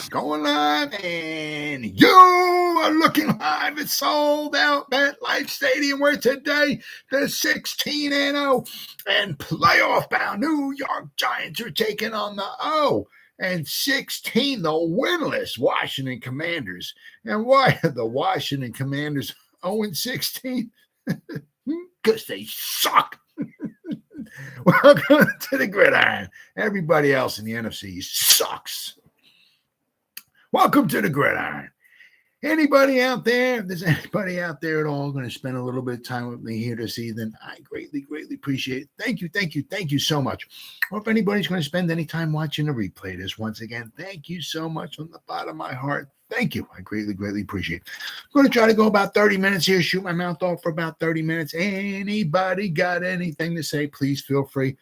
going live, and you are looking live at sold out MetLife Stadium, where today the 16-0 and playoff bound New York Giants are taking on the 0-16, the winless Washington Commanders. And why are the Washington Commanders 0-16? Because they suck. Welcome to the Gridiron. Everybody else in the NFC sucks. Welcome to the Gridiron. Anybody out there, if there's anybody out there at all going to spend a little bit of time with me here this evening, I greatly appreciate it. Thank you so much. Or if anybody's going to spend any time watching the replay this, once again, thank you so much from the bottom of my heart. Thank you. I greatly appreciate it. I'm going to try to go about 30 minutes here, shoot my mouth off for about 30 minutes. Anybody got anything to say, please feel free.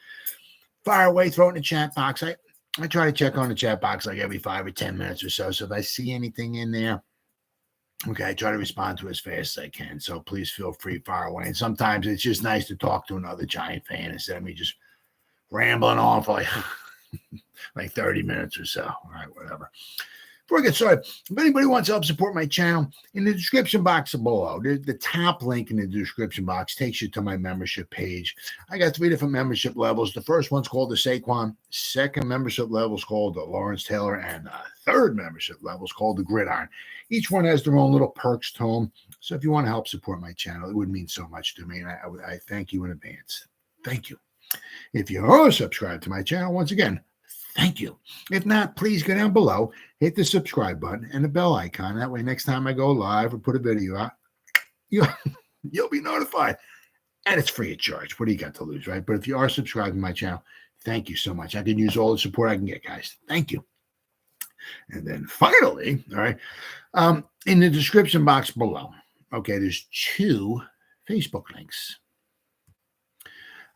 Fire away, throw it in the chat box. I try to check on the chat box like every 5 or 10 minutes or so. So if I see anything in there, okay, I try to respond to as fast as I can. So please feel free, fire away. And sometimes it's just nice to talk to another Giant fan instead of me just rambling on for like 30 minutes or so. All right, whatever. Before I get started, if anybody wants to help support my channel, in the description box below, the top link in the description box takes you to my membership page. I got 3 different membership levels. The first one's called the Saquon. Second membership level is called the Lawrence Taylor. And the third membership level is called the Gridiron. Each one has their own little perks to them. So if you want to help support my channel, it would mean so much to me. And I thank you in advance. Thank you. If you are subscribed to my channel, once again, thank you. If not, please go down below, hit the subscribe button and the bell icon. That way, next time I go live or put a video out, you'll be notified. And it's free of charge. What do you got to lose, right? But if you are subscribed to my channel, thank you so much. I can use all the support I can get, guys. Thank you. And then finally, all right, in the description box below, okay, there's 2 Facebook links.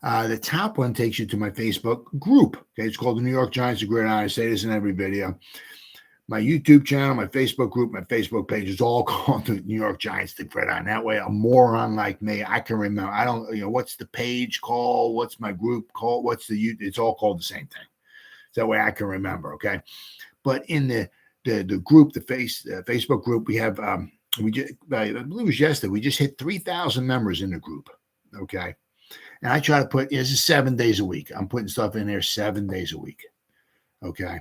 The top one takes you to my Facebook group. Okay, it's called the New York Giants, the Gridiron. I say this in every video. My YouTube channel, my Facebook group, my Facebook page is all called the New York Giants, the Gridiron. That way, a moron like me, I can remember. I don't, what's the page called? What's my group called? What's the YouTube? It's all called the same thing. So that way, I can remember. Okay, but in the group, the Facebook group, we have I believe it was yesterday. We just hit 3,000 members in the group. Okay. And I try to put, this is 7 days a week. I'm putting stuff in there 7 days a week. Okay.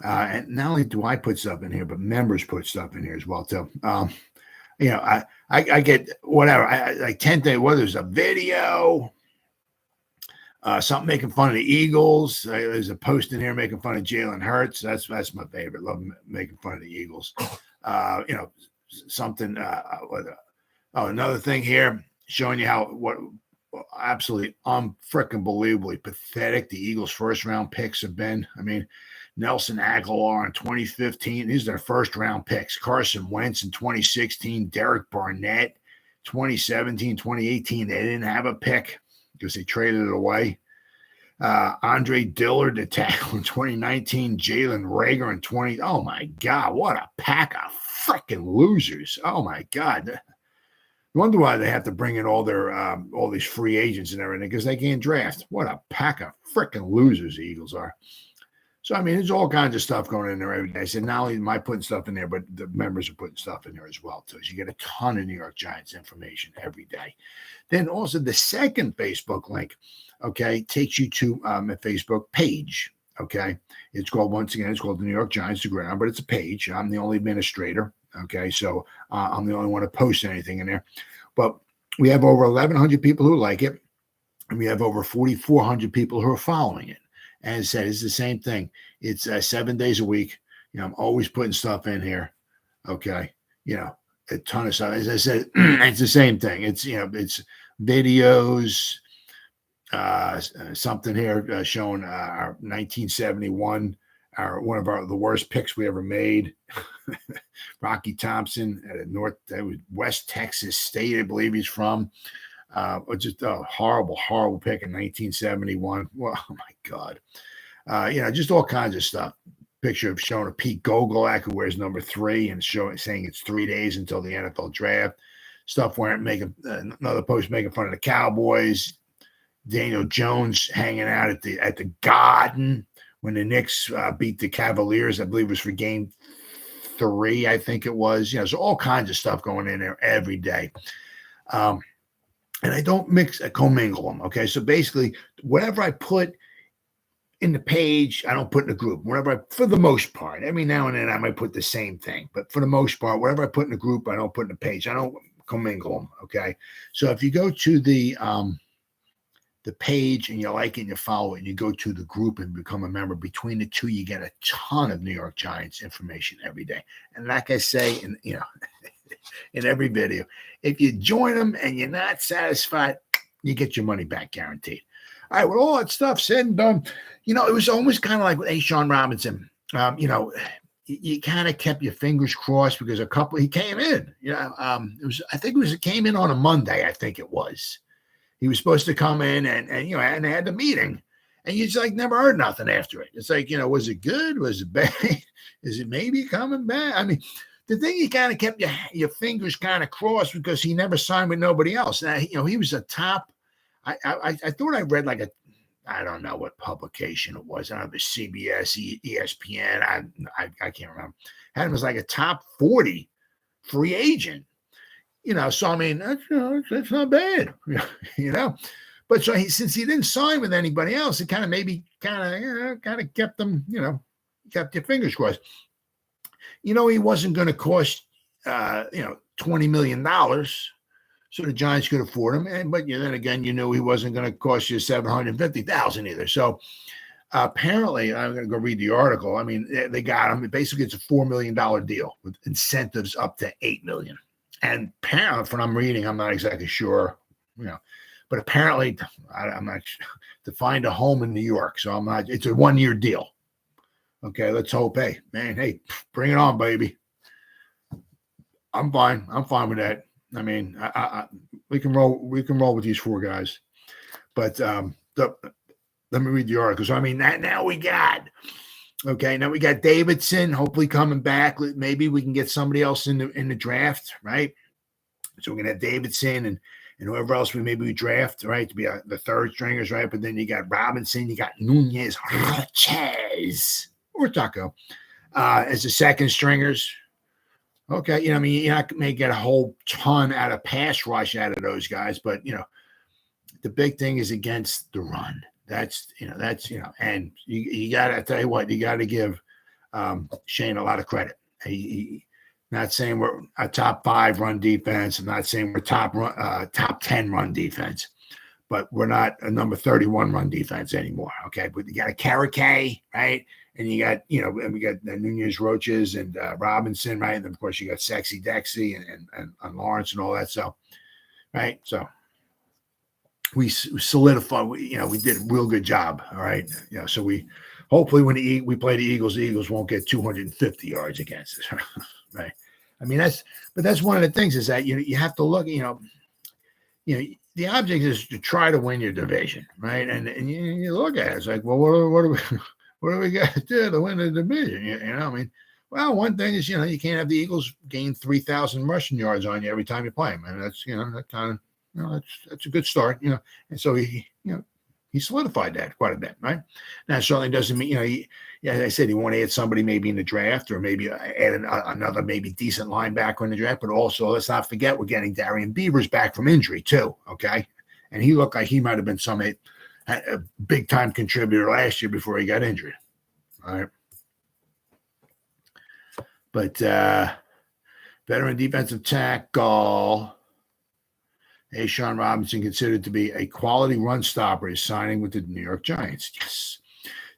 And not only do I put stuff in here, but members put stuff in here as well, too. I get whatever. I tend to, whether it's a video, something making fun of the Eagles. There's a post in here making fun of Jalen Hurts. That's my favorite. Love making fun of the Eagles. Something, another thing here showing you what absolutely unfreaking believably pathetic the Eagles' first-round picks have been. I mean, Nelson Aguilar in 2015, these are their first-round picks. Carson Wentz in 2016, Derek Barnett, 2017, 2018, they didn't have a pick because they traded it away. Andre Dillard, the tackle in 2019, Jalen Reagor in 20. Oh, my God, what a pack of freaking losers. Oh, my God. Wonder why they have to bring in all their all these free agents and everything, because they can't draft. What a pack of freaking losers the Eagles are. So, I mean, there's all kinds of stuff going in there every day. I said, not only am I putting stuff in there, but the members are putting stuff in there as well, too. So you get a ton of New York Giants information every day. Then also the second Facebook link, okay, takes you to a Facebook page, okay? It's called, once again, it's called the New York Giants, the Gridiron, but it's a page. I'm the only administrator. Okay, so I'm the only one to post anything in there. But we have over 1,100 people who like it, and we have over 4,400 people who are following it. And as I said, it's the same thing. It's 7 days a week. I'm always putting stuff in here. Okay, a ton of stuff. As I said, it's the same thing. It's it's videos, something here showing our 1971. One of the worst picks we ever made. Rocky Thompson at West Texas State, I believe he's from. Just a horrible pick in 1971. Well, oh my God. Just all kinds of stuff. Picture of showing a Pete Gogolak who wears number 3 and saying it's 3 days until the NFL draft. Stuff where another post making fun of the Cowboys. Daniel Jones hanging out at the Garden when the Knicks beat the Cavaliers. I believe it was for game 3, I think it was. You know, so all kinds of stuff going in there every day. And I don't commingle them. Okay. So basically, whatever I put in the page, I don't put in the group. For the most part, every now and then I might put the same thing. But for the most part, whatever I put in the group, I don't put in the page. I don't commingle them. Okay. So if you go to the page and you like it and you follow it and you go to the group and become a member, between the two, you get a ton of New York Giants information every day. And like I say, in every video, if you join them and you're not satisfied, you get your money back guaranteed. All right, with all that stuff said and done, it was almost kind of like with Oshane Robinson. You kind of kept your fingers crossed because he came in. It came in on a Monday, I think it was. He was supposed to come in and they had the meeting, and you just like never heard nothing after it. It's like, was it good? Was it bad? Is it maybe coming back? I mean, the thing, you kind of kept your fingers kind of crossed because he never signed with nobody else. Now, he was a top. I thought I read like I don't know what publication it was. I don't know, the CBS, ESPN. I can't remember. Had him as like a top 40 free agent. So I mean, that's not bad, But so since he didn't sign with anybody else, it kind of kept them, kept your fingers crossed. He wasn't going to cost, $20 million, so the Giants could afford him. But then again, he wasn't going to cost you $750,000 either. So apparently, I'm going to go read the article. I mean, they got him. Basically, it's a $4 million deal with incentives up to $8 million. And apparently, from what I'm reading, I'm not exactly sure, but apparently, I'm not sure, to find a home in New York. So it's a 1-year deal. Okay, let's hope. Hey, bring it on, baby. I'm fine. I'm fine with that. I mean, we can roll with these 4 guys. But let me read the article. So, I mean, now we got Davidson, hopefully coming back. Maybe we can get somebody else in the draft, right? So we're gonna have Davidson and whoever else we draft, right, to be the third stringers, right? But then you got Robinson, you got Nunez, Roches, or Taco as the second stringers. Okay, you're not going to get a whole ton out of pass rush out of those guys, but the big thing is against the run. That's and you got to tell you what, you got to give Shane a lot of credit. He not saying we're a top 5 run defense. I'm not saying we're top 10 run defense, but we're not a number 31 run defense anymore. Okay, but you got a K, right? And you got, and we got Nunez, Roches, and Robinson, right? And then, of course, you got Sexy Dexy and Lawrence and all that. So, right? So we solidified, we did a real good job. All right. So we hopefully when we play the Eagles won't get 250 yards against us. Right. I mean, that's one of the things is that, you have to look, the object is to try to win your division. Right. And you look at it, it's like, well, what do we got to do to win the division? I mean, well, one thing is, you can't have the Eagles gain 3,000 rushing yards on you every time you play them. And that's, that kind of, that's a good start, And so he solidified that quite a bit, right? Now, it certainly doesn't mean, as I said, you want to add somebody maybe in the draft or maybe add another maybe decent linebacker in the draft. But also, let's not forget, we're getting Darian Beavers back from injury too, okay? And he looked like he might have been a big-time contributor last year before he got injured. All right. But veteran defensive tackle Oshane Robinson, considered to be a quality run stopper, is signing with the New York Giants. Yes.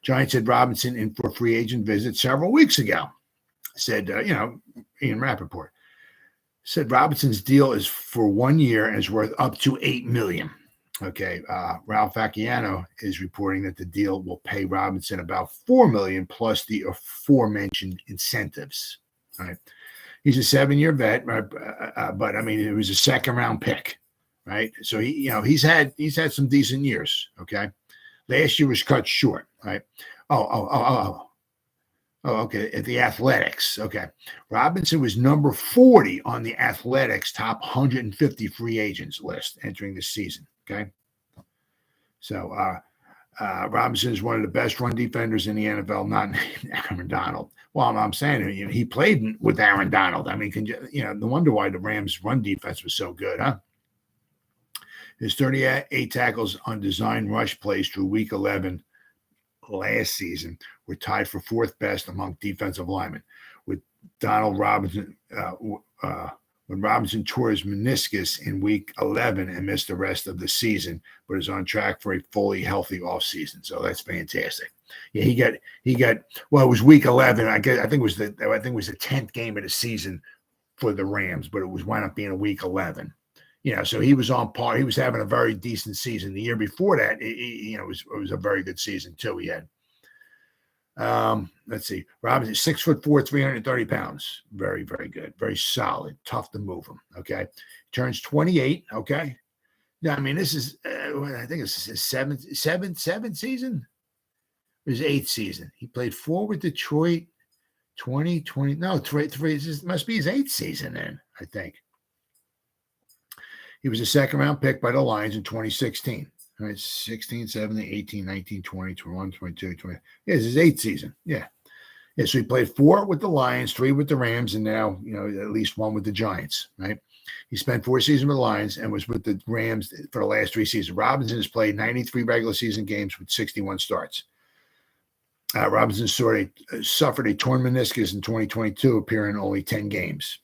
Giants had Robinson in for a free agent visit several weeks ago. Said, Ian Rappaport said Robinson's deal is for 1 year and is worth up to $8 million. Okay, Ralph Acciano is reporting that the deal will pay Robinson about $4 million plus the aforementioned incentives. All right, he's a 7-year vet, right? But I mean, it was a 2nd-round pick, right? So he's had some decent years. Okay, last year was cut short, right? Okay, at the Athletics. Okay, Robinson was number 40 on the Athletics top 150 free agents list entering the season. Okay, so Robinson is one of the best run defenders in the NFL, not named Aaron Donald. Well, I'm saying he played with Aaron Donald. I mean, no wonder why the Rams' run defense was so good, huh? His 38 tackles on design rush plays through Week 11 last season were tied for fourth best among defensive linemen, with Donald Robinson when Robinson tore his meniscus in Week 11 and missed the rest of the season, but is on track for a fully healthy offseason. So that's fantastic. Yeah, he got. Well, it was Week 11. I think it was the 10th game of the season for the Rams, but it was wound up being a Week 11. So he was on par. He was having a very decent season. The year before that, it was a very good season too. He had. Let's see. Robinson, 6'4", 330 pounds. Very, very good. Very solid. Tough to move him. Okay. Turns 28. Okay. Yeah, I mean, this is I think it's his seventh season. His 8th season. He played 4 with Detroit. 2020. No, 3. This must be his 8th season then, I think. He was a second-round pick by the Lions in 2016. All right, 16, 17, 18, 19, 20, 21, 22, 20. Yeah, it's his 8th season. Yeah. So he played 4 with the Lions, 3 with the Rams, and now, at least 1 with the Giants, right? He spent 4 seasons with the Lions and was with the Rams for the last 3 seasons. Robinson has played 93 regular season games with 61 starts. Robinson suffered a torn meniscus in 2022, appearing in only 10 games.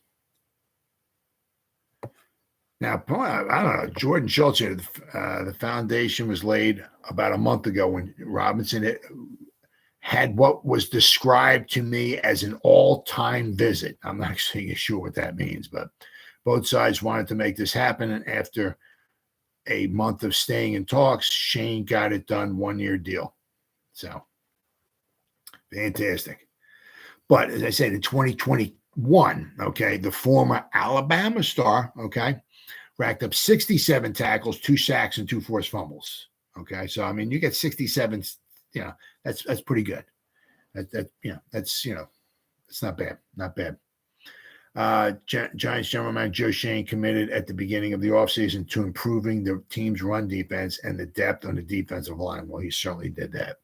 Now, I don't know, Jordan Schultz, the foundation was laid about a month ago when Robinson had what was described to me as an all-time visit. I'm not actually sure what that means, but both sides wanted to make this happen. And after a month of staying in talks, Shane got it done, 1-year deal. So, fantastic. But as I said, in 2021, okay, the former Alabama star, okay, racked up 67 tackles, 2 sacks, and 2 forced fumbles. Okay, so I mean, you get 67. That's pretty good. It's not bad. Not bad. Giants general manager Joe Shane committed at the beginning of the offseason to improving the team's run defense and the depth on the defensive line. Well, he certainly did that.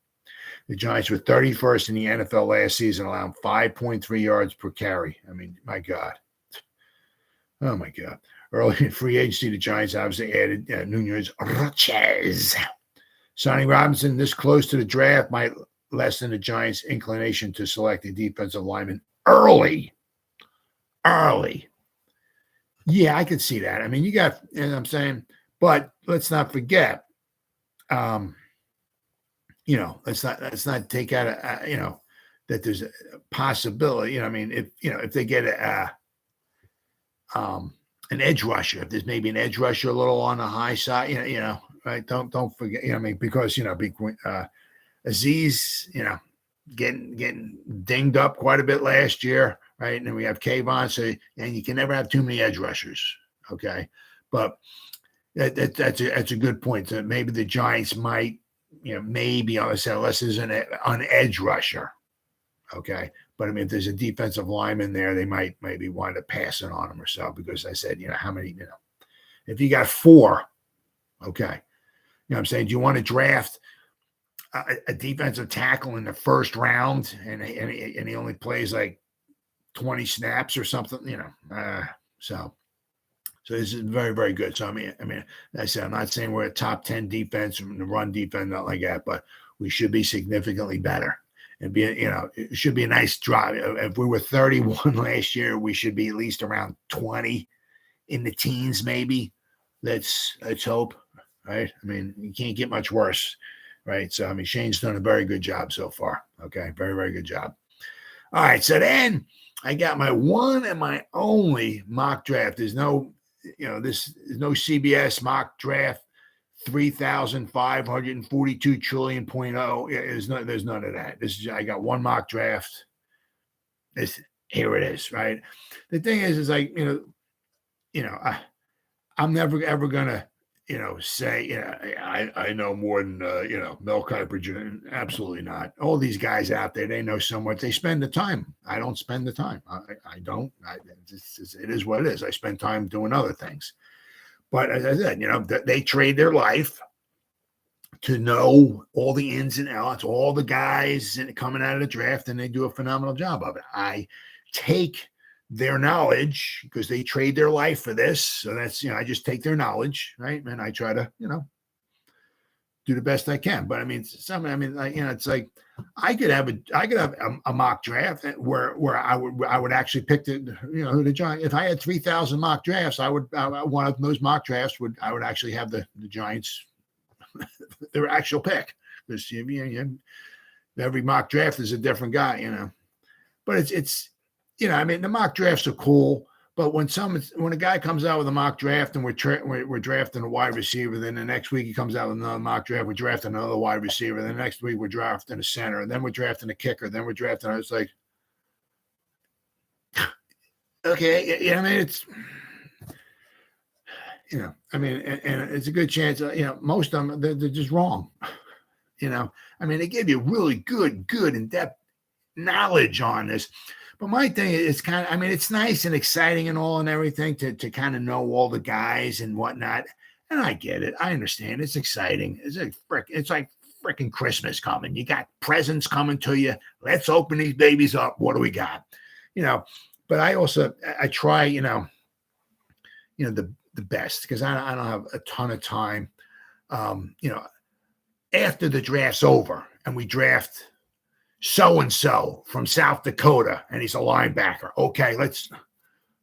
The Giants were 31st in the NFL last season, allowing 5.3 yards per carry. I mean, my God. Oh, my God. Early in free agency, the Giants obviously added Nunez Roches. Signing Robinson this close to the draft might lessen the Giants' inclination to select a defensive lineman early. Yeah, I could see that. I mean, you got, I'm saying, but let's not forget, let's not take out, that there's a possibility. I mean, if they get an edge rusher, if there's maybe an edge rusher a little on the high side, right? Don't forget, because Azeez, getting dinged up quite a bit last year, right? And then we have Kayvon, and you can never have too many edge rushers, okay? But that's a good point. So maybe the Giants might, maybe unless there's an edge rusher, okay? But I mean, if there's a defensive lineman there, they might maybe wind up passing on him or so, because I said, how many, if you got 4, okay. What I'm saying? Do you want to draft a defensive tackle in the first round and he only plays like 20 snaps or something, so this is very, very good. So, I mean, I said, I'm not saying we're a top 10 defense in the run defense, not like that, but we should be significantly better. And it should be a nice drive. If we were 31 last year, we should be at least around 20 in the teens, maybe. Let's hope, right? I mean, you can't get much worse, right? So, I mean, Shane's done a very good job so far. Okay, very, very good job. All right, so then I got my one and my only mock draft. There's no, there's no CBS mock draft. 3,542 trillion point oh. There's none of that. I got one mock draft. Here it is, right? The thing is like, I'm never ever gonna, say, I know more than Mel Kiper. Absolutely not. All these guys out there, they know so much. They spend the time. I don't spend the time. I don't. It is what it is. I spend time doing other things. But as I said, they trade their life to know all the ins and outs, all the guys coming out of the draft, and they do a phenomenal job of it. I take their knowledge because they trade their life for this. So that's, I just take their knowledge, right? And I try to, do the best I can. But I mean, it's like I could have a mock draft where I would actually pick the Giants. If I had 3,000 mock drafts, one of those mock drafts I would actually have the Giants their actual pick, because every mock draft is a different guy, But it's the mock drafts are cool. But when a guy comes out with a mock draft and we're drafting a wide receiver, then the next week he comes out with another mock draft, we're drafting another wide receiver. Then the next week we're drafting a center, and then we're drafting a kicker. Then we're drafting. I was like, okay, it's and it's a good chance. Most of them they're just wrong. They give you really good in-depth knowledge on this. But my thing is it's nice and exciting and all and everything to kind of know all the guys and whatnot. And I get it. I understand. It's exciting. It's like freaking Christmas coming. You got presents coming to you. Let's open these babies up. What do we got? But I try, the best, because I don't have a ton of time. After the draft's over and we draft so-and-so from South Dakota, and he's a linebacker. Okay,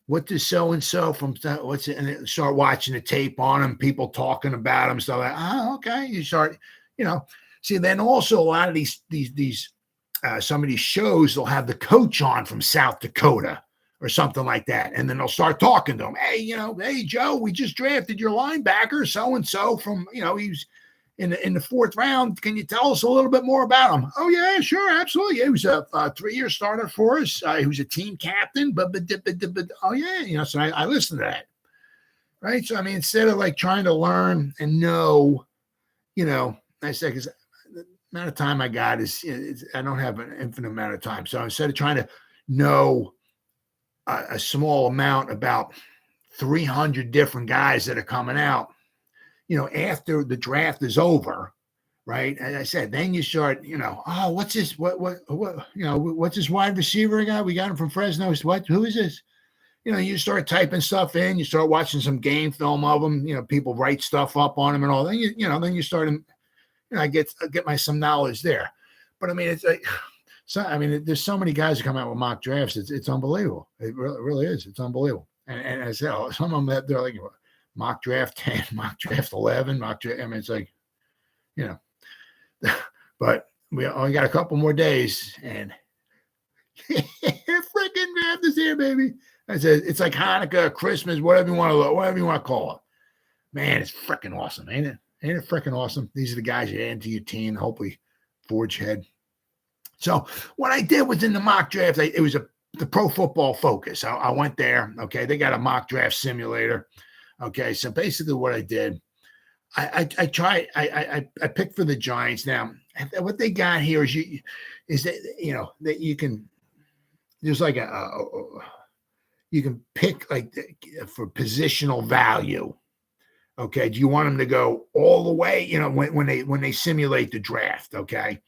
what does so-and-so what's it? And start watching the tape on him, people talking about him, stuff like, okay. You start, see, then also a lot of these some of these shows, they'll have the coach on from South Dakota or something like that. And then they'll start talking to him. Hey, Joe, we just drafted your linebacker, so-and-so from, he's in the fourth round. Can you tell us a little bit more about him? Oh yeah, sure. Absolutely. He was a 3-year starter for us. He was a team captain, but oh yeah. So I listened to that. Right. So, instead of like trying to learn and know, I said, because the amount of time I got is I don't have an infinite amount of time. So instead of trying to know a small amount about 300 different guys that are coming out, after the draft is over, right? As I said, then you start, what's this? What's this wide receiver guy? We got him from Fresno. Who is this? You start typing stuff in, you start watching some game film of them, people write stuff up on them and all. Then then you start, I get some knowledge there. But it's like, there's so many guys that come out with mock drafts. It's unbelievable. It really is. It's unbelievable. And I said, some of them, they're like, mock draft 10, mock draft 11, mock draft. It's like, but we only got a couple more days, and freaking draft is here, baby. I said, it's like Hanukkah, Christmas, whatever you want to call it. Man, it's freaking awesome, ain't it? Ain't it freaking awesome? These are the guys you add to your team, hopefully forge ahead. So what I did was in the mock draft, it was the Pro Football Focus. I went there. Okay, they got a mock draft simulator. Okay, so basically what I did, I picked for the Giants. Now, what they got here is that that you can, there's like you can pick like for positional value. Okay, do you want them to go all the way? When they simulate the draft. Okay,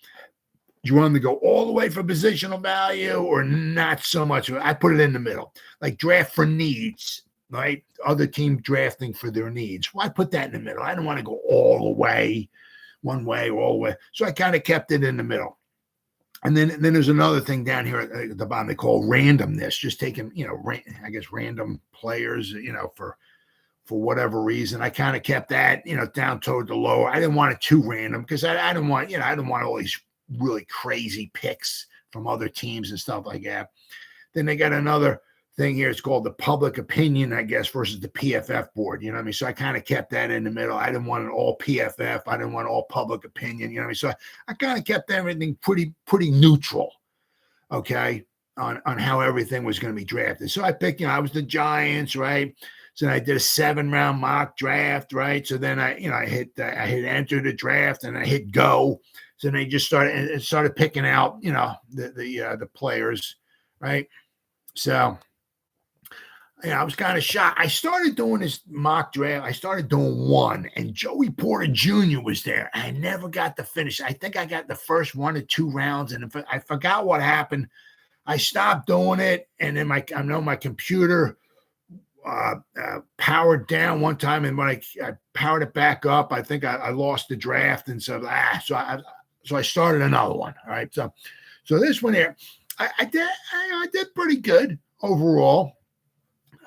do you want them to go all the way for positional value or not so much? I put it in the middle, like draft for needs. Right? Other team drafting for their needs. Well, I put that in the middle. I don't want to go all the way, one way, all the way. So I kind of kept it in the middle. And then there's another thing down here at the bottom they call randomness, just taking, random players, for whatever reason. I kind of kept that, down toward the lower. I didn't want it too random because I didn't want, I didn't want all these really crazy picks from other teams and stuff like that. Then they got another thing here. It's called the public opinion, I guess, versus the PFF board. So I kind of kept that in the middle. I didn't want it all PFF. I didn't want all public opinion. So I kind of kept everything pretty neutral. Okay. On how everything was going to be drafted. So I picked, I was the Giants, right? So then I did a 7-round mock draft, right? So then I hit enter the draft and I hit go. So then they just started picking out, the players, right? So I was kind of shocked. I started doing this mock draft. I started doing one, and Joey Porter Jr. was there. I never got to finish. I think I got the first 1 or 2 rounds, and I forgot what happened. I stopped doing it, and then I know my computer powered down one time, and when I powered it back up, I think I lost the draft, and so I started another one. All right, so this one here, I did pretty good overall.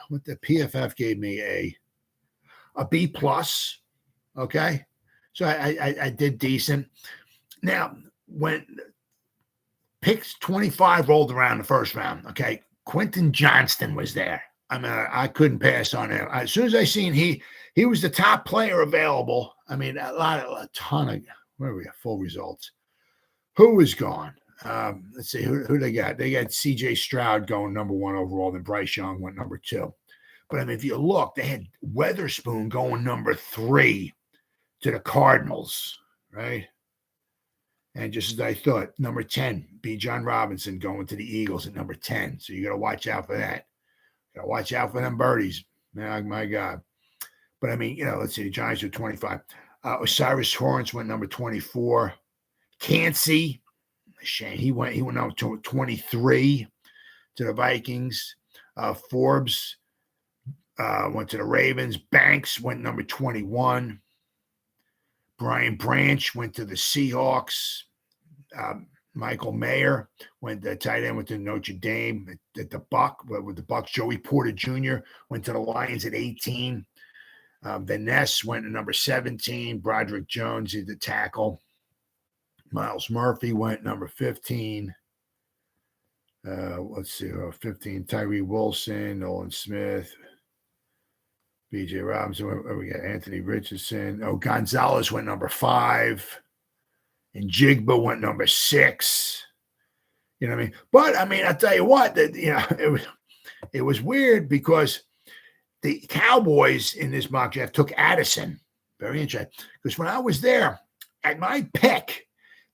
What the PFF gave me a B plus. Okay, so I did decent. Now when picks 25 rolled around the first round, okay, Quentin Johnston was there. I mean, I couldn't pass on him. As soon as I seen he was the top player available. I mean, a ton of where are we at? Full results. Who was gone? Let's see who they got. They got C.J. Stroud going number 1 overall. Then Bryce Young went number 2. But I mean, if you look, they had Weatherspoon going number 3 to the Cardinals, right? And just as I thought, number 10, B. John Robinson going to the Eagles at number 10. So you got to watch out for that. Got to watch out for them birdies. My God. But I mean, let's see. The Giants are 25. Osiris Torrance went number 24. Cansey, shame. He went number 23 to the Vikings. Forbes went to the Ravens. Banks went number 21. Brian Branch went to the Seahawks. Michael Mayer went the tight end, went to Notre Dame at the with the Bucks. Joey Porter Jr. went to the Lions at 18. Van Ness went to number 17. Broderick Jones is the tackle. Miles Murphy went number 15. Let's see, 15. Tyree Wilson, Nolan Smith, B.J. Robinson. We got Anthony Richardson. Gonzalez went number 5. And Jigba went number 6. You know what I mean? But I mean, I'll tell you what, it was weird because the Cowboys in this mock draft took Addison. Very interesting. Because when I was there, at my pick,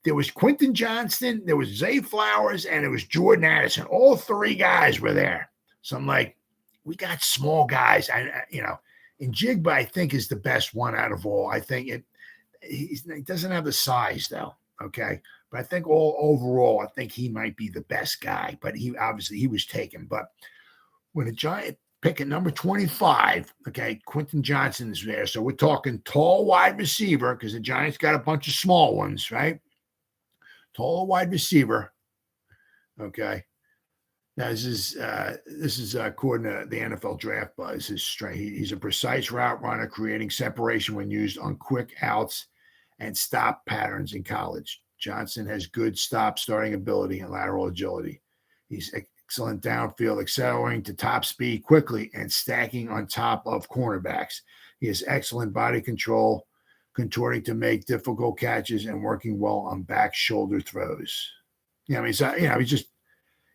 there was Quentin Johnston, there was Zay Flowers, and there was Jordan Addison. All 3 guys were there. So I'm like, we got small guys. And Jigba, I think, is the best one out of all. I think he doesn't have the size, though, okay? But I think overall, I think he might be the best guy. But he was taken. But when a Giant pick at number 25, okay, Quentin Johnston is there. So we're talking tall wide receiver because the Giants got a bunch of small ones, right? Tall wide receiver, okay? Now, this is according to the NFL Draft Buzz. His strength. He's a precise route runner, creating separation when used on quick outs and stop patterns in college. Johnson has good starting ability and lateral agility. He's excellent downfield, accelerating to top speed quickly and stacking on top of cornerbacks. He has excellent body control, contorting to make difficult catches and working well on back shoulder throws. He's just.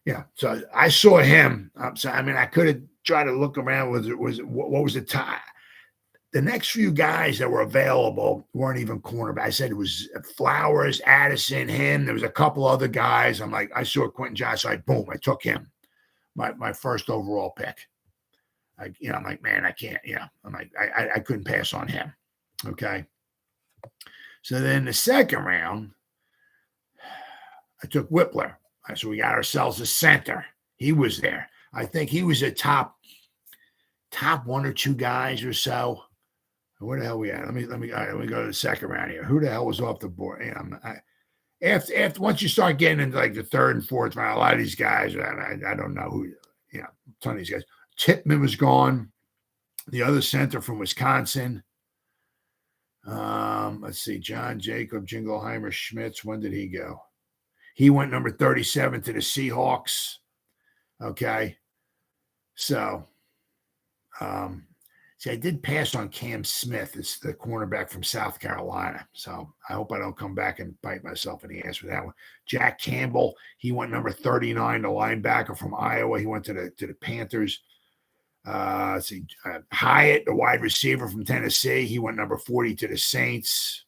Yeah, so I saw him. So I mean, I could have tried to look around. What was the time? The next few guys that were available weren't even cornerback. I said it was Flowers, Addison, him. There was a couple other guys. I'm like, I saw Quentin Johnson. I took him. My first overall pick. I'm like, man, I can't. I'm like, I couldn't pass on him. Okay. So then the second round, I took Whippler. So we got ourselves a center. He was there. I think he was a top 1 or 2 guys or so. Where the hell are we at? Let me go to the second round here. Who the hell was off the board? After once you start getting into like the 3rd and 4th round, a lot of these guys, I don't know who. A ton of these guys. Tippmann was gone. The other center from Wisconsin. Let's see, John Jacob Jingleheimer Schmitz. When did he go? He went number 37 to the Seahawks. Okay. So, I did pass on Cam Smith. It's the cornerback from South Carolina. So I hope I don't come back and bite myself in the ass for that one. Jack Campbell, he went number 39, the linebacker from Iowa. He went to the Panthers. Hyatt, the wide receiver from Tennessee. He went number 40 to the Saints.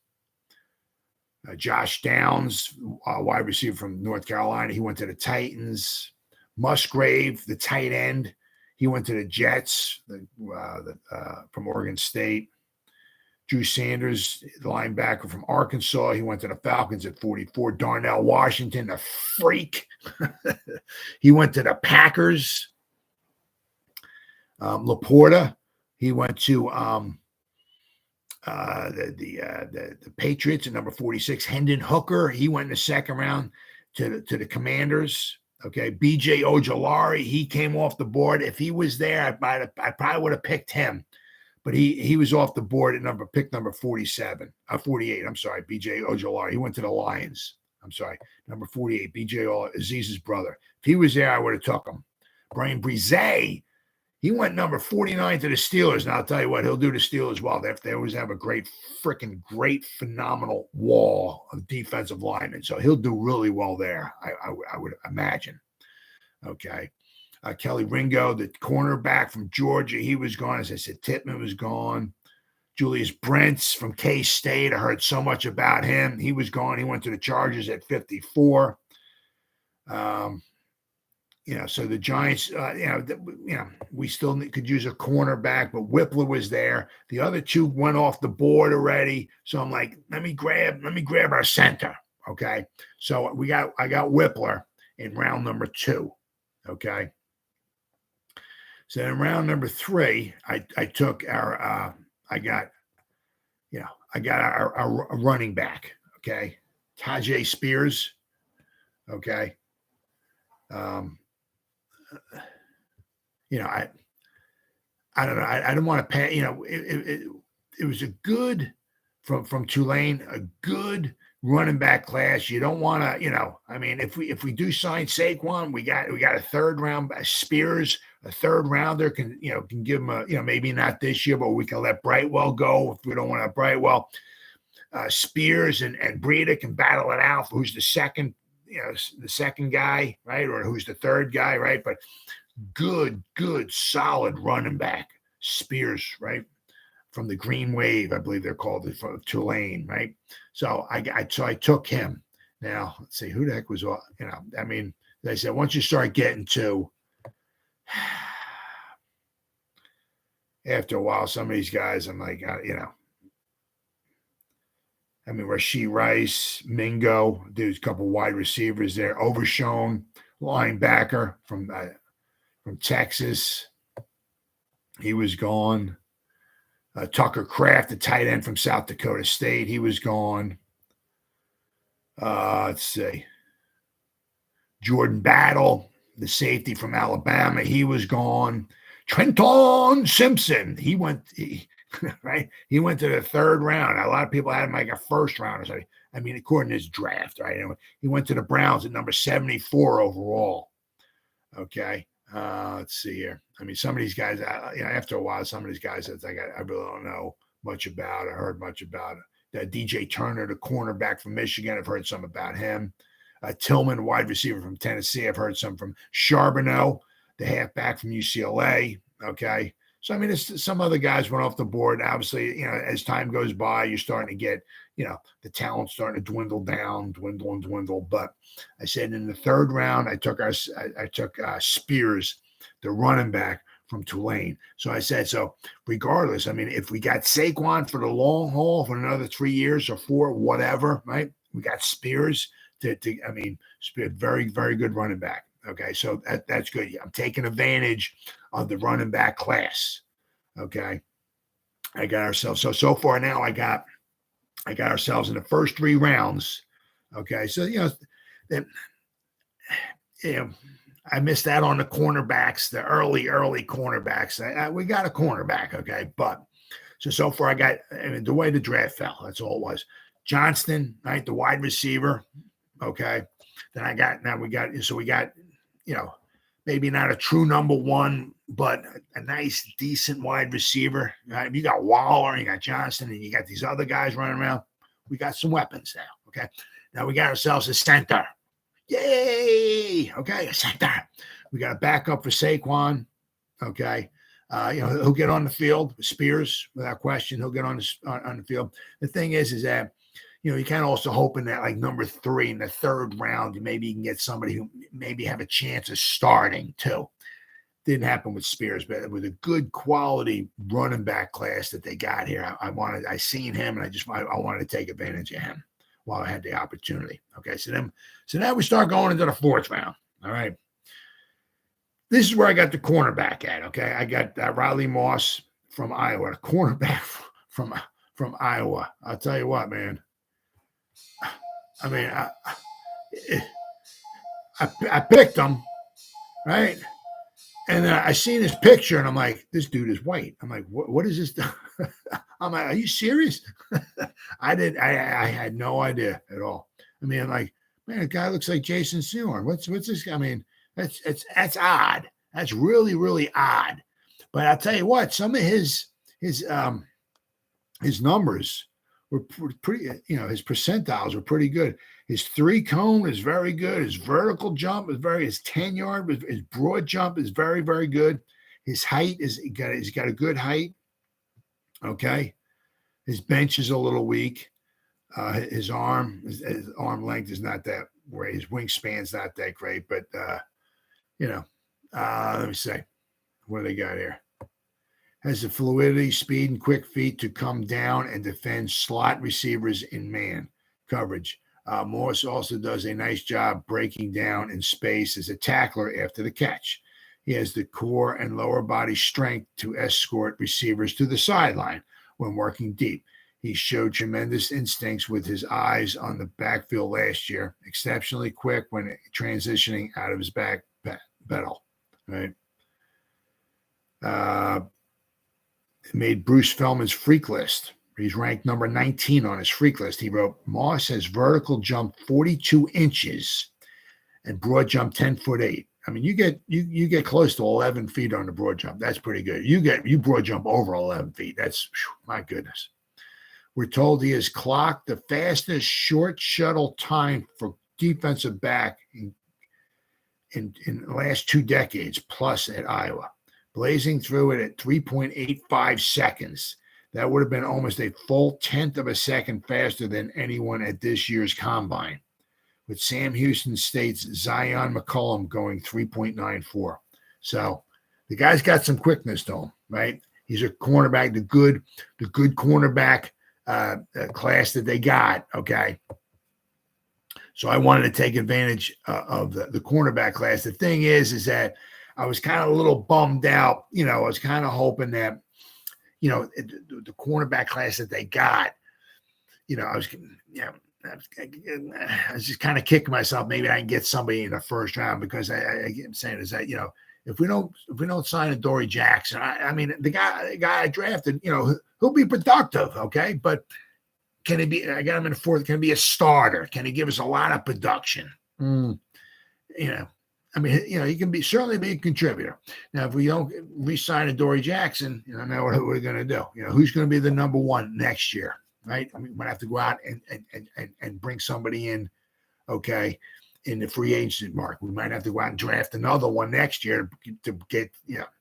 Josh Downs, wide receiver from North Carolina. He went to the Titans. Musgrave, the tight end. He went to the Jets from Oregon State. Drew Sanders, the linebacker from Arkansas. He went to the Falcons at 44. Darnell Washington, a freak. He went to the Packers. Laporta, he went to the Patriots at number 46. Hendon Hooker, he went in the second round to the Commanders. Okay, B.J. Ojulari, he came off the board. If he was there, I probably would have picked him. But he was off the board at pick number 48. I'm sorry, B.J. Ojulari. He went to the Lions. I'm sorry, number 48, B.J. Azeez's brother. If he was there, I would have took him. Brian Brise, he went number 49 to the Steelers. And I'll tell you what, he'll do the Steelers well. They always have a great, phenomenal wall of defensive linemen. So he'll do really well there, I would imagine. Okay. Kelly Ringo, the cornerback from Georgia, he was gone. As I said, Tippmann was gone. Julius Brents from K-State, I heard so much about him. He was gone. He went to the Chargers at 54. So the Giants, we still could use a cornerback, but Whippler was there. The other two went off the board already. So I'm like, let me grab our center. Okay. So I got Whippler in round number 2. Okay. So in round number 3, I took our running back. Okay. Tajay Spears. Okay. I don't know. I don't want to pay, it was a good from Tulane, a good running back class. You don't want to, if we do sign Saquon, we got a third round Spears, a third rounder can give him maybe not this year, but we can let Brightwell go if we don't want to have Brightwell. Spears and Breida can battle it out for who's the second guy, right? Or who's the third guy, right? But good, solid running back, Spears, right? From the Green Wave, I believe they're called it, from Tulane, right? So I took him. Now, let's see, who the heck was, they said, once you start getting to, after a while, some of these guys, I'm like, Rashee Rice, Mingo, there's a couple wide receivers there. Overshown, linebacker from Texas. He was gone. Tucker Kraft, the tight end from South Dakota State. He was gone. Let's see. Jordan Battle, the safety from Alabama. He was gone. Trenton Simpson. He went to the third round. A lot of people had him like a first round or something. According to his draft, right? He went to the Browns at number 74 overall. Okay. Let's see here. Some of these guys, after a while, some of these guys, I really don't know much about. I heard much about it. That DJ Turner, the cornerback from Michigan, I've heard some about him. Tillman, wide receiver from Tennessee, I've heard some from Charbonneau, the halfback from UCLA. Okay. So, some other guys went off the board. Obviously, as time goes by, you're starting to get, the talent starting to dwindle. But I said in the third round, I took Spears, the running back from Tulane. So I said, regardless, if we got Saquon for the long haul for another 3 years or 4, whatever, right? We got Spears Spears, very, very good running back. Okay, so that's good. I'm taking advantage of the running back class. Okay, I got ourselves. So far now, I got ourselves in the first 3 rounds. Okay, so I missed out on the cornerbacks, the early cornerbacks. We got a cornerback. Okay, but so far I got the way the draft fell. That's all it was. Johnston, right, the wide receiver. Okay, then we got maybe not a true number 1, but a nice, decent wide receiver. Right? You got Waller, you got Johnston, and you got these other guys running around. We got some weapons now. Okay, now we got ourselves a center. Yay! Okay, a center. We got a backup for Saquon. Okay, he'll get on the field. Spears, without question, he'll get on the field. The thing is that. You kind of also hoping that like number 3 in the third round, maybe you can get somebody who maybe have a chance of starting too. Didn't happen with Spears, but with a good quality running back class that they got here. I seen him, and I wanted to take advantage of him while I had the opportunity. Okay, so now we start going into the fourth round. All right. This is where I got the cornerback at. Okay, I got Riley Moss from Iowa, the cornerback from Iowa. I'll tell you what, man. I mean, I picked him, right? And I seen his picture, and I'm like, this dude is white. I'm like, what is this? I'm like, are you serious? I had no idea at all. I mean, I'm like, man, the guy looks like Jason Sewell. What's this? I mean, that's odd. That's really, really odd. But I'll tell you what, some of his numbers were pretty, his percentiles were pretty good. His 3-cone is very good. His vertical jump is his 10-yard, his broad jump is very, very good. His height he's got a good height. Okay. His bench is a little weak. His arm length is not that great. His wingspan's not that great, but let me see. What do they got here? Has the fluidity, speed, and quick feet to come down and defend slot receivers in man coverage. Morse also does a nice job breaking down in space as a tackler after the catch. He has the core and lower body strength to escort receivers to the sideline when working deep. He showed tremendous instincts with his eyes on the backfield last year, exceptionally quick when transitioning out of his back pedal. Right. Made Bruce Feldman's freak list. He's ranked number 19 on his freak list. He wrote, Moss has vertical jump 42 inches and broad jump 10'8". I mean, you get close to 11 feet on the broad jump. That's pretty good. You broad jump over 11 feet. That's, my goodness. We're told he has clocked the fastest short shuttle time for defensive back in the last 2 decades plus at Iowa, blazing through it at 3.85 seconds. That would have been almost a full 1/10 of a second faster than anyone at this year's combine, with Sam Houston State's Zion McCollum going 3.94. So the guy's got some quickness to him, right? He's a cornerback, the good cornerback class that they got, okay? So I wanted to take advantage of the cornerback class. The thing is that I was kind of a little bummed out. I was kind of hoping that, the cornerback class that they got, I was just kind of kicking myself. Maybe I can get somebody in the first round, because I'm saying is that, if we don't sign Adoree Jackson, I mean, the guy I drafted, he'll be productive. Okay. But can he be, I got him in the fourth. Can he be a starter? Can he give us a lot of production? I mean, he can certainly be a contributor. Now, if we don't re-sign Adoree Jackson, now what we're going to do? Who's going to be the number one next year, right? I mean, we might have to go out and bring somebody in, okay, in the free agency market. We might have to go out and draft another one next year to get,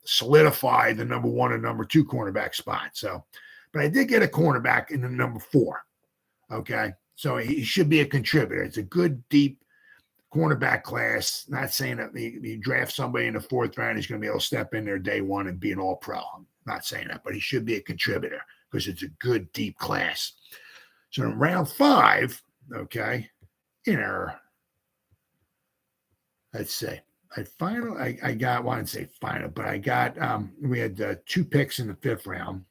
solidify the number 1 and number 2 cornerback spot. So, but I did get a cornerback in the number 4, okay? So he should be a contributor. It's a good, deep cornerback class. Not saying that you draft somebody in the 4th round, he's going to be able to step in there day one and be an all-pro. I'm not saying that, but he should be a contributor because it's a good, deep class. So in round 5, okay, let's say I wanted to say final, but I got, we had 2 picks in the 5th round.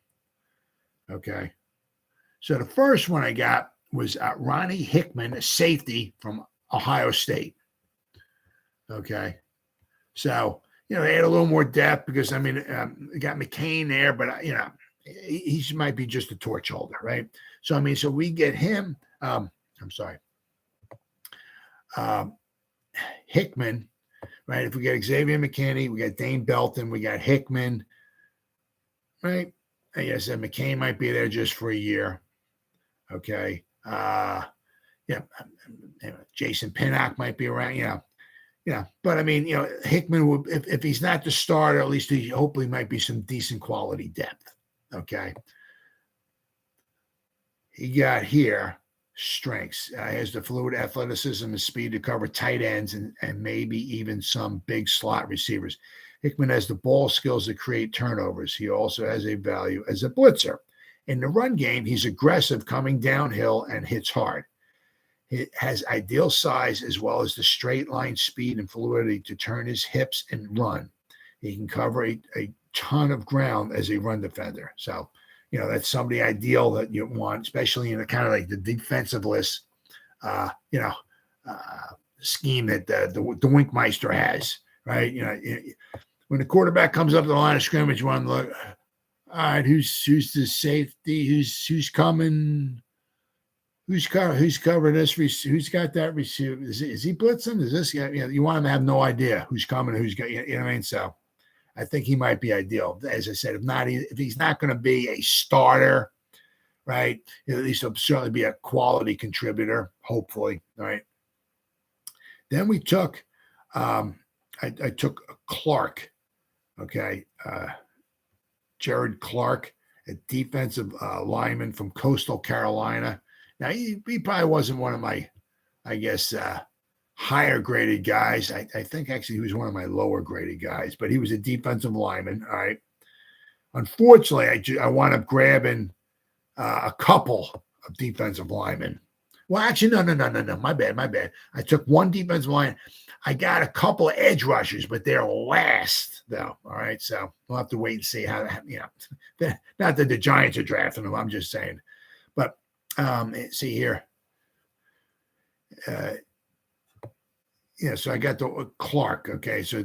Okay. So the first one I got was Ronnie Hickman, a safety from Ohio State. Okay. So, they had a little more depth because, I mean, they got McCain there, but, he might be just a torch holder, right? So, I mean, so we get him, Hickman, right? If we get Xavier McKinney, we got Dane Belton, we got Hickman, right? I guess McCain might be there just for a year. Okay. Jason Pinnock might be around, But I mean, Hickman will, if he's not the starter, at least he hopefully might be some decent quality depth. Okay. He got here strengths. He has the fluid athleticism and speed to cover tight ends and maybe even some big slot receivers. Hickman has the ball skills to create turnovers. He also has a value as a blitzer. In the run game, he's aggressive coming downhill and hits hard. He has ideal size as well as the straight line speed and fluidity to turn his hips and run. He can cover a ton of ground as a run defender. So, that's somebody ideal that you want, especially in a kind of like the defensiveless, scheme that the Winkmeister has, right? When the quarterback comes up to the line of scrimmage, you want to look, all right, who's the safety? Who's coming? Who's covering this? Who's got that receiver? Is he blitzing? Is this guy? You want him to have no idea who's coming, who's got. You know what I mean? So, I think he might be ideal. As I said, if he's not going to be a starter, right? At least he'll certainly be a quality contributor. Hopefully, all right. Then we took, I took Clark, okay, Jared Clark, a defensive lineman from Coastal Carolina. Now, he probably wasn't one of my, I guess, higher graded guys. I think actually he was one of my lower graded guys, but he was a defensive lineman. All right. Unfortunately, I wound up grabbing a couple of defensive linemen. Well, actually, no. My bad. I took one defensive line. I got a couple of edge rushers, but they're last, though. All right. So we'll have to wait and see how, not that the Giants are drafting them. I'm just saying. But see here. So I got the Clark. Okay. So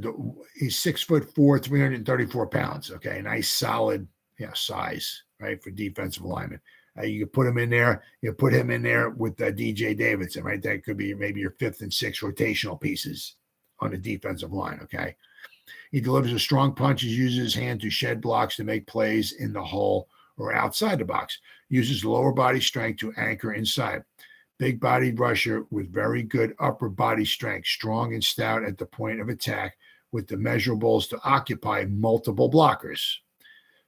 he's 6'4", 334 pounds. Okay. Nice, solid, size, right, for defensive lineman. You can put him in there. You put him in there with DJ Davidson, right? That could be maybe your 5th and 6th rotational pieces on the defensive line, okay? He delivers a strong punch. He uses his hand to shed blocks to make plays in the hole or outside the box. Uses lower body strength to anchor inside. Big-bodied rusher with very good upper body strength, strong and stout at the point of attack with the measurables to occupy multiple blockers.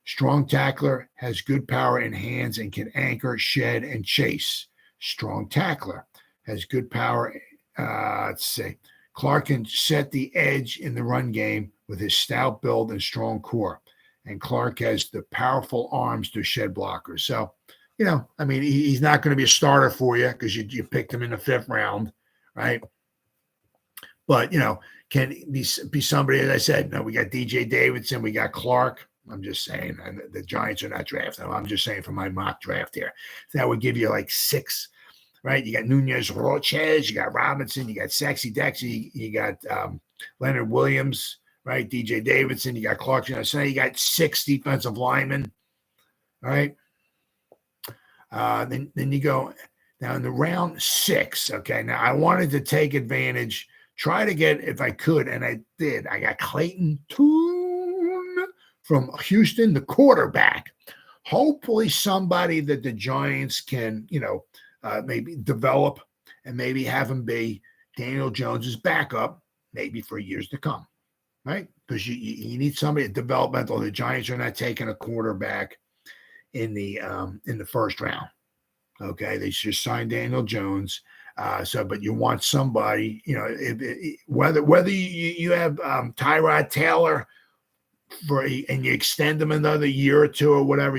Strong tackler, has good power in hands and can anchor, shed, and chase. Strong tackler, has good power. Let's see. Clark can set the edge in the run game with his stout build and strong core. And Clark has the powerful arms to shed blockers. So, he's not going to be a starter for you because you picked him in the 5th round, right? But, can be somebody, as I said, we got DJ Davidson, we got Clark. I'm just saying, and the Giants are not drafting him. I'm just saying for my mock draft here. That would give you like 6, right? You got Nunez Roches, you got Robinson, you got Sexy Dexy, you got Leonard Williams, right? DJ Davidson, you got Clark. So you got 6 defensive linemen, all right? Then you go now in the round 6, okay? Now, I wanted to take advantage, try to get, if I could, and I did. I got Clayton Tune from Houston, the quarterback. Hopefully somebody that the Giants can, maybe develop and maybe have him be Daniel Jones's backup, maybe for years to come, right? Because you need somebody developmental. The Giants are not taking a quarterback in the 1st round. Okay, they just signed Daniel Jones. But you want somebody, whether you have Tyrod Taylor and you extend them another year or 2 or whatever.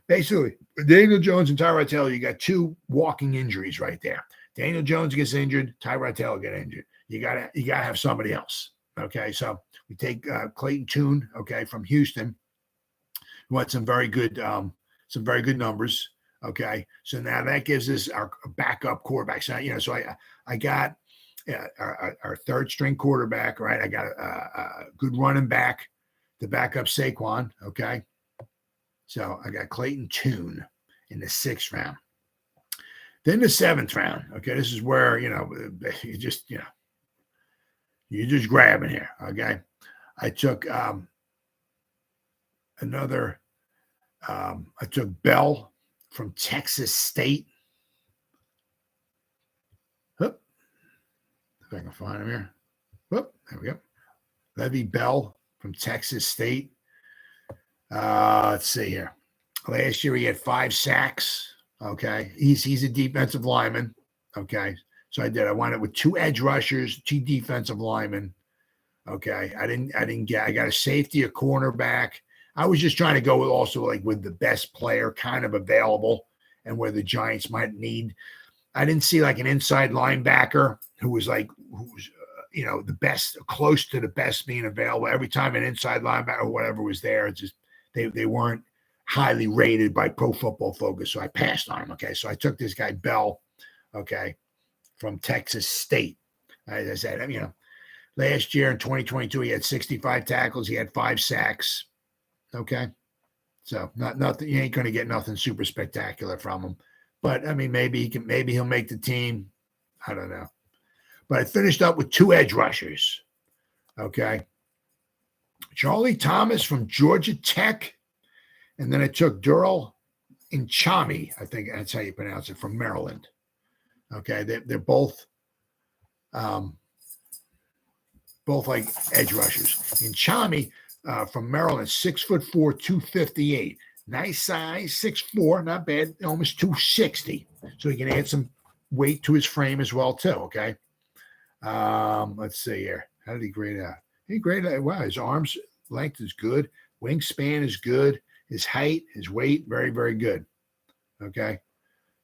Basically, Daniel Jones and Tyrod Taylor, you got 2 walking injuries right there. Daniel Jones gets injured, Tyrod Taylor get injured. You gotta have somebody else. Okay, so we take Clayton Tune, okay, from Houston, who had some very good numbers. Okay, so now that gives us our backup quarterback. So I got our 3rd string quarterback, right? I got a good running back to back up Saquon, okay? So I got Clayton Tune in the 6th round. Then the 7th round, okay? This is where, you're just grabbing here, okay? I took I took Bell from Texas State. If I can find him here. There we go. Levy Bell from Texas State. Let's see here. Last year he had 5 sacks. Okay. He's a defensive lineman. Okay. So I wound up with 2 edge rushers, 2 defensive linemen. Okay. I got a safety, a cornerback. I was just trying to go with also like with the best player kind of available and where the Giants might need. I didn't see like an inside linebacker who was the best, close to the best being available. Every time an inside linebacker or whatever was there, it's just they weren't highly rated by Pro Football Focus. So I passed on him. Okay. So I took this guy Bell, okay, from Texas State. As I said, last year in 2022, he had 65 tackles. He had 5 sacks. Okay. So nothing, you ain't going to get nothing super spectacular from him. But I mean, maybe he'll make the team. I don't know. But I finished up with 2 edge rushers. Okay. Charlie Thomas from Georgia Tech. And then I took Adoree Jackson, I think that's how you pronounce it, from Maryland. Okay. They're both like edge rushers. Jackson from Maryland, 6'4", 258. Nice size, 6'4", not bad, almost 260. So he can add some weight to his frame as well, too. Okay. Let's see here. How did he grade out? He graded out. Wow, his arms length is good. Wingspan is good. His height, his weight, very, very good. Okay.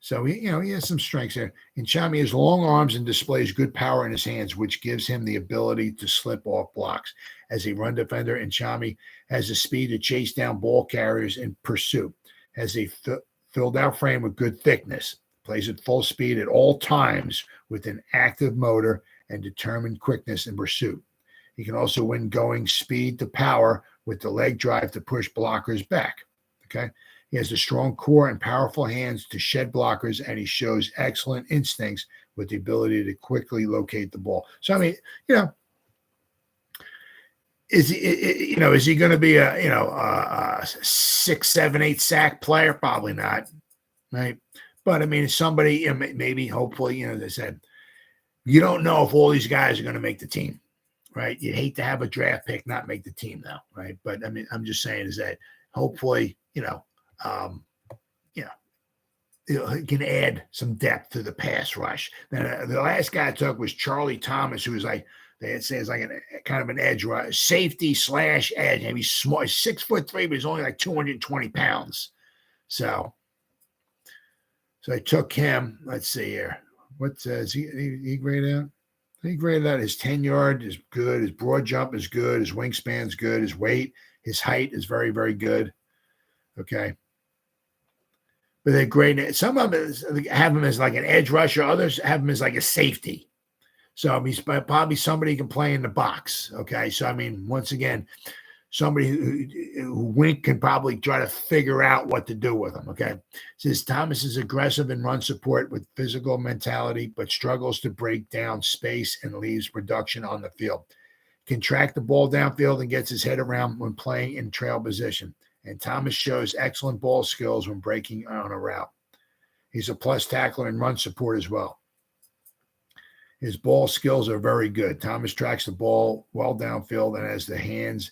So he has some strengths there. And Jackson has long arms and displays good power in his hands, which gives him the ability to slip off blocks. As a run defender, and Jackson has the speed to chase down ball carriers in pursuit. Has a filled out frame with good thickness. Plays at full speed at all times with an active motor and determined quickness in pursuit. He can also win going speed to power with the leg drive to push blockers back. Okay. He has a strong core and powerful hands to shed blockers, and he shows excellent instincts with the ability to quickly locate the ball. So, I mean, is he going to be a 6, 7, 8 sack player? Probably not. Right. But I mean, somebody, maybe, hopefully, as I said, you don't know if all these guys are going to make the team. Right. You'd hate to have a draft pick not make the team though. Right. But I mean, I'm just saying is that hopefully, he can add some depth to the pass rush. Then the last guy I took was Charlie Thomas, who was like, they say is like kind of an edge rush, safety / edge. And he's small, he's 6'3", but he's only like 220 pounds. So I took him. Let's see here. What says he graded out? He graded out his 10-yard is good. His broad jump is good. His wingspan's good. His weight, his height is very, very good. Okay. But they're great. Some of them have him as like an edge rusher. Others have him as like a safety. So he's probably somebody who can play in the box. Okay. So, I mean, once again, somebody who Wink can probably try to figure out what to do with him. Okay. It says Thomas is aggressive in run support with physical mentality, but struggles to break down space and leaves production on the field. Can track the ball downfield and gets his head around when playing in trail position. And Thomas shows excellent ball skills when breaking on a route. He's a plus tackler in run support as well. His ball skills are very good. Thomas tracks the ball well downfield and has the hands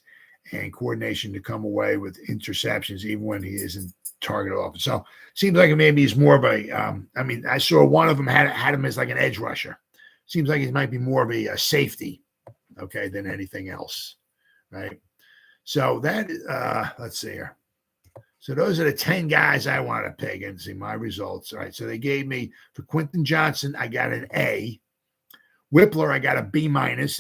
and coordination to come away with interceptions even when he isn't targeted often. So seems like maybe he's more of a I saw one of them had him as like an edge rusher. Seems like he might be more of a safety, okay, than anything else, right? So that let's see here. So those are the 10 guys I want to pick and see my results. All right. So they gave me for Quentin Johnson, I got an A. Whippler, I got a B- in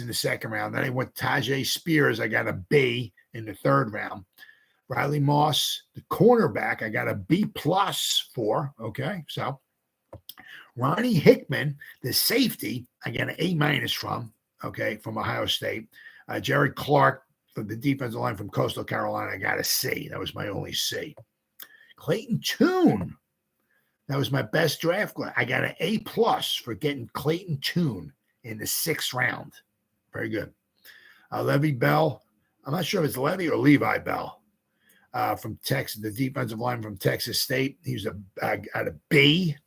the second round. Then I went Tajay Spears, I got a B in the third round. Riley Moss, the cornerback, I got a B+ for. Okay. So Ronnie Hickman, the safety, I got an A- from, okay, from Ohio State. Jerry Clark, for the defensive line from Coastal Carolina, I got a C. That was my only C. Clayton Tune, that was my best draft class. I got an A+ for getting Clayton Tune in the 6th round. Very good. Levi Bell, I'm not sure if it's Levi or Levi Bell from Texas, the defensive line from Texas State. He's at a B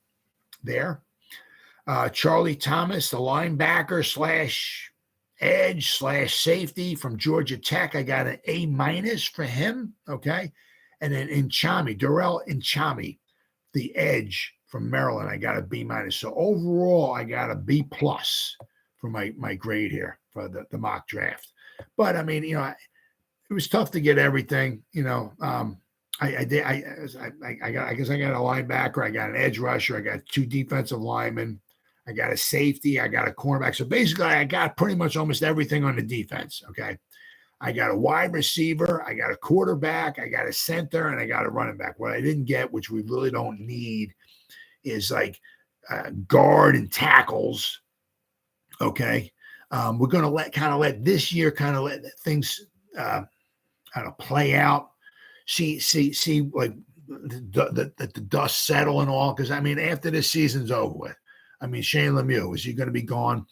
there. Charlie Thomas, the linebacker / edge / safety from Georgia Tech. I got an A- for him. Okay. And then Adoree Jackson, the edge from Maryland, I got a B-. So overall, I got a B+ for my grade here for the mock draft. But I mean, it was tough to get everything. I guess I got a linebacker, I got an edge rusher, I got 2 defensive linemen, I got a safety, I got a cornerback. So basically, I got pretty much almost everything on the defense. Okay. I got a wide receiver, I got a quarterback, I got a center, and I got a running back. What I didn't get, which we really don't need, is like guard and tackles. Okay. We're going to let this year let things kind of play out. See, like the dust settle and all. Because I mean, after this season's over with, I mean, Shane Lemieux, is he going to be gone?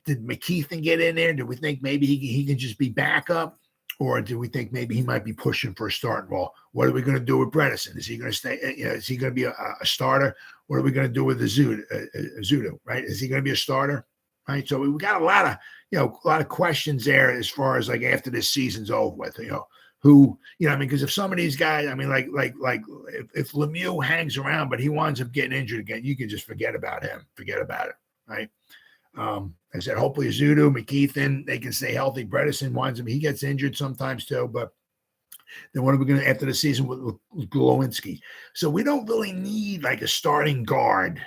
Did McKeithen get in there? Do we think maybe he can just be backup, or do we think maybe he might be pushing for a starting role? What are we going to do with Bredesen? Is he going to stay? Is he going to be a starter? What are we going to do with Zudo? Right? Is he going to be a starter? Right. So we got a lot of questions there as far as like after this season's over with. Who, I mean, because if some of these guys, I mean, like if Lemieux hangs around, but he winds up getting injured again, you can just forget about him. Forget about it. Right. I said, hopefully Zudo, McKeithen, they can stay healthy. Bredesen winds up, he gets injured sometimes too, but then what are we going to, after the season with Glowinski? So we don't really need like a starting guard,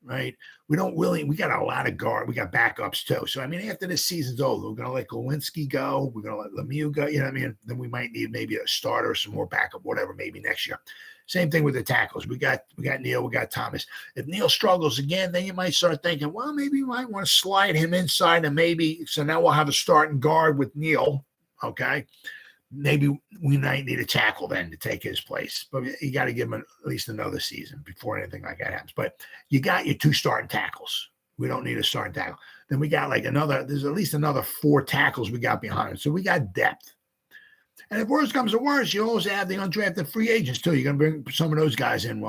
right? We got a lot of guard. We got backups too. So, I mean, after this season's over, we're going to let Glowinski go. We're going to let Lemieux go. You know what I mean? Then we might need maybe a starter, some more backup, whatever, maybe next year. Same thing with the tackles. We got Neal, we got Thomas. If Neal struggles again, then you might start thinking, well, maybe you might want to slide him inside and so now we'll have a starting guard with Neal. Okay. Maybe we might need a tackle then to take his place, but you got to give him at least another season before anything like that happens. But you got your 2 starting tackles. We don't need a starting tackle. Then we got there's at least another 4 tackles we got behind it. So we got depth. And if worse comes to worse, you also have the undrafted free agents too. You're going to bring some of those guys in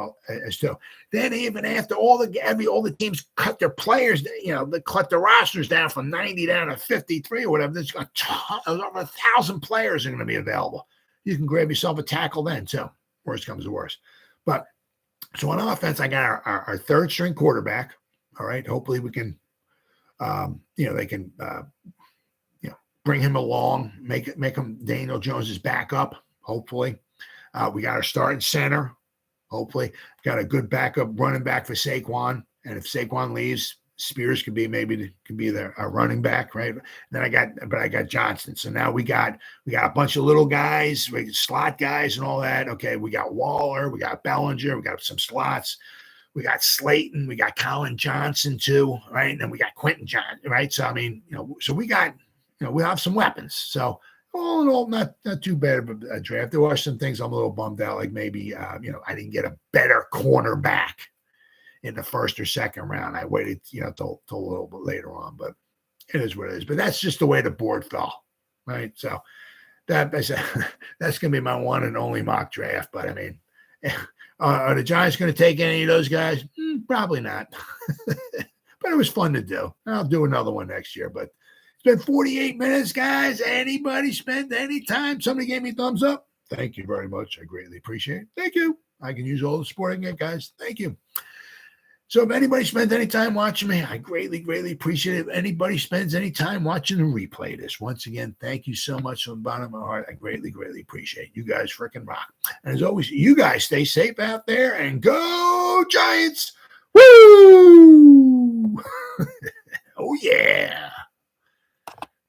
as too. Then even after all the teams cut their players, they cut their rosters down from 90 down to 53 or whatever. There's over 1,000 players are going to be available. You can grab yourself a tackle then too. Worst comes to worst. But so on offense, I got our 3rd string quarterback. All right. Hopefully we can, they can. Bring him along, make him Daniel Jones's backup, hopefully. We got our starting center, hopefully. Got a good backup running back for Saquon. And if Saquon leaves, Spears could be our running back, right? And then I got Johnson. So now we got a bunch of little guys, slot guys and all that. Okay, we got Waller, we got Bellinger, we got some slots. We got Slayton, we got Colin Johnson too, right? And then we got Quentin Johnson, right? So I mean, so we got we have some weapons. So all in all, not too bad of a draft. There were some things I'm a little bummed out, like maybe, I didn't get a better cornerback in the 1st or 2nd round. I waited, till a little bit later on, but it is what it is. But that's just the way the board fell, right? So that's going to be my one and only mock draft. But I mean, are the Giants going to take any of those guys? Probably not. But it was fun to do. I'll do another one next year, but it's been 48 minutes, guys. Anybody spend any time? Somebody gave me a thumbs up. Thank you very much. I greatly appreciate it. Thank you. I can use all the support I can get, guys. Thank you. So if anybody spends any time watching me, I greatly, greatly appreciate it. If anybody spends any time watching the replay this, once again, thank you so much from the bottom of my heart. I greatly, greatly appreciate it. You guys freaking rock. And as always, you guys stay safe out there and go Giants. Woo! Oh, yeah.